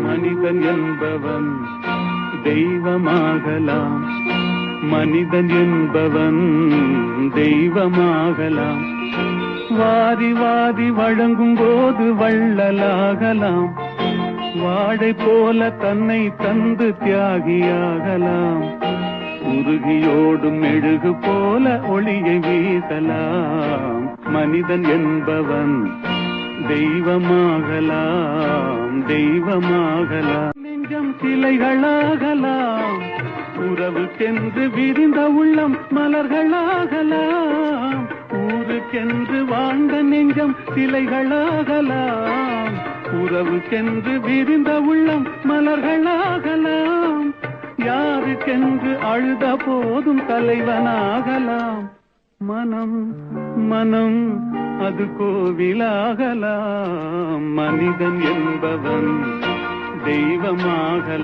மனிதன் என்பவன் தெய்வமாகலாம். மனிதன் என்பவன் தெய்வமாகலாம். வாரி வாரி வழங்கும் போது வள்ளலாகலாம். வாடை போல தன்னை தந்து தியாகியாகலாம். உருகியோடும் மெழுகு போல ஒளியை வீசலாம். மனிதன் என்பவன் தெய்வமாகலாம். தெய்வமாகலாம். நெஞ்சம் சிலைகளாகலாம். உறவுக்கென்று விரிந்த உள்ளம் மலர்களாகலாம். ஊருக்கென்று வாழ்ந்த நெஞ்சம் சிலைகளாகலாம். உறவுக்கென்று விரிந்த உள்ளம் மலர்களாகலாம். யாருக்கென்று அழுத போதும் தலைவனாகலாம். மனம் மனம் அது கோவிலாகலாம். மனிதன் என்பவன் தெய்வமாகலாம்.